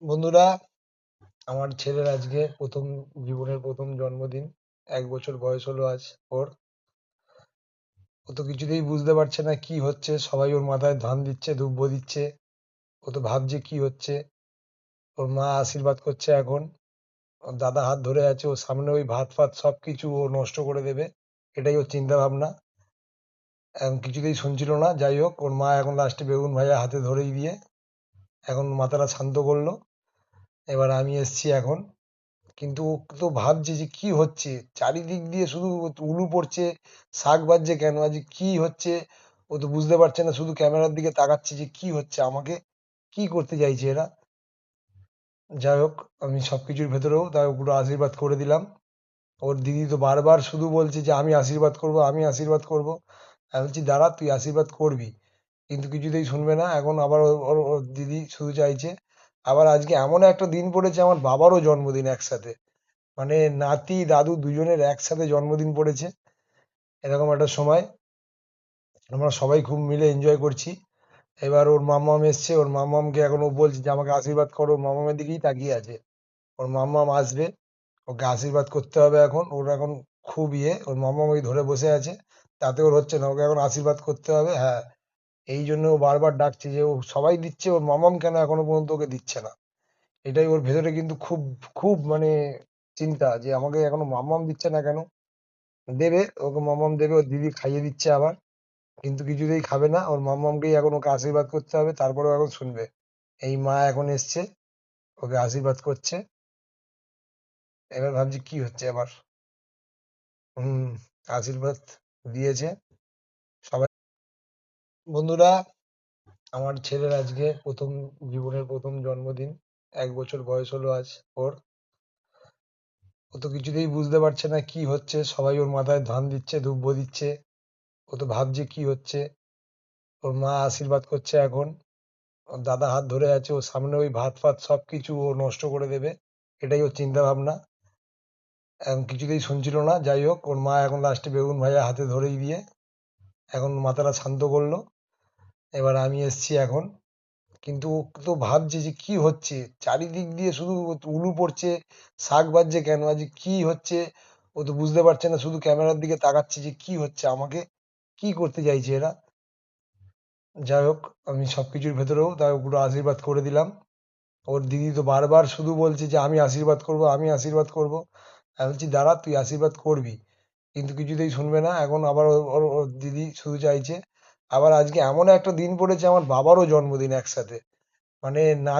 বন্ধুরা, আমার ছেলের আজকে জীবনের প্রথম জন্মদিন। 1 বছর বয়স হলো আজ ওর। ও তো কিছুতেই বুঝতে পারছে না কি হচ্ছে। সবাই ওর মাথায় ধান দিচ্ছে, দুব্বো দিচ্ছে। ও তো ভাবছে কি হচ্ছে। ওর মা আশীর্বাদ করছে এখন। ওর দাদা হাত ধরে আছে, ওর সামনে ওই ভাত ফাত সবকিছু ও নষ্ট করে দেবে, এটাই ওর চিন্তা ভাবনা। এখন কিছুতেই শুনছিল না। যাই হোক, ওর মা এখন লাস্টে বেগুন ভাজা হাতে ধরেই দিয়ে এখন মাথাটা শান্ত করলো। এবার আমি এসছি এখন। কিন্তু ও তো ভাবছে যে কি হচ্ছে, চারিদিক দিয়ে শুধু উলু পড়ছে, শাক বাজছে কেন, আজ কি হচ্ছে। ও তো বুঝতে পারছে না, শুধু ক্যামেরার দিকে তাকাচ্ছে যে কি হচ্ছে, আমাকে কি করতে চাইছে এরা। যাই হোক, আমি সবকিছুর ভেতরেও তাকে পুরো আশীর্বাদ করে দিলাম। ওর দিদি তো বারবার শুধু বলছে যে আমি আশীর্বাদ করব, আমি আশীর্বাদ করব। আমি বলছি দাঁড়া, তুই আশীর্বাদ করবি, কিন্তু কিছুতেই শুনবে না। এখন আবার ওর দিদি শুধু চাইছে। আবার আজকে এমন একটা দিন পড়েছে, আমার বাবারও জন্মদিন একসাথে। মানে নাতি দাদু দুজনের একসাথে জন্মদিন পড়েছে। এরকম একটা সময় আমরা সবাই খুব মিলে এনজয় করছি। এবার ওর মাম্মাম এসছে, ওর মাম্মামকে এখন ও বলছে যে আমাকে আশীর্বাদ করো, মামামের দিকেই তাকিয়ে আছে। ওর মাম্মাম আসবে, ওকে আশীর্বাদ করতে হবে এখন। ওর এখন খুব ওর মাম্মাম ওই ধরে বসে আছে, তাতে ওর হচ্ছে না, ওকে এখন আশীর্বাদ করতে হবে। হ্যাঁ, এই জন্য ও বারবার ডাকছে যে ও সবাই দিচ্ছে, ওর মামাম কেন এখনো পর্যন্ত ওকে দিচ্ছে না। এটাই ওর ভেতরে কিন্তু খুব খুব মানে চিন্তা, যে আমাকে এখনো মাম্মাম দিচ্ছে না কেন। দেবে, ওকে মামাম দেবে, ওর দিদি খাইয়ে দিচ্ছে আবার। কিন্তু কিছুতেই খাবে না, ওর মামামকেই এখন ওকে আশীর্বাদ করতে হবে, তারপরেও এখন শুনবে। এই মা এখন এসছে, ওকে আশীর্বাদ করছে। এবার ভাবছি কি হচ্ছে আবার। হুম, আশীর্বাদ দিয়েছে সবাই। বন্ধুরা, আমার ছেলের আজকে জীবনের প্রথম জন্মদিন। 1 বছর বয়স হলো আজ ওর। ও তো কিছুতেই বুঝতে পারছে না কি হচ্ছে। সবাই ওর মাথায় ধান দিচ্ছে, দুব্বো দিচ্ছে। ও তো ভাবছে কি হচ্ছে। ওর মা আশীর্বাদ করছে এখন। ওর দাদা হাত ধরে আছে, ওর সামনে ওই ভাত ফাত সবকিছু ও নষ্ট করে দেবে, এটাই ওর চিন্তা ভাবনা। এখন কিছুতেই শুনছিল না। যাই হোক, ওর মা এখন লাস্টে বেগুন ভাজা হাতে ধরেই দিয়ে এখন মাথাটা শান্ত করলো। এবার আমি এসছি এখন। কিন্তু ও তো ভাবছে যে কি হচ্ছে, চারিদিক দিয়ে শুধু উলু পড়ছে, শাক বাজছে কেন, আজ কি হচ্ছে। ও তো বুঝতে পারছে না, শুধু ক্যামেরার দিকে তাকাচ্ছে যে কি হচ্ছে, আমাকে কি করতে চাইছে এরা। যাই হোক, আমি সবকিছুর ভেতরেও তাকে পুরো আশীর্বাদ করে দিলাম। ওর দিদি তো বারবার শুধু বলছে যে আমি আশীর্বাদ করব, আমি আশীর্বাদ করব। আমি বলছি দাঁড়া, তুই আশীর্বাদ করবি, কিন্তু কিছুতেই শুনবে না। এখন আবার ওর দিদি শুধু চাইছে। আবার আজকে এমন একটা দিন পড়েছে, আমার বাবারও জন্মদিন একসাথে। মানে না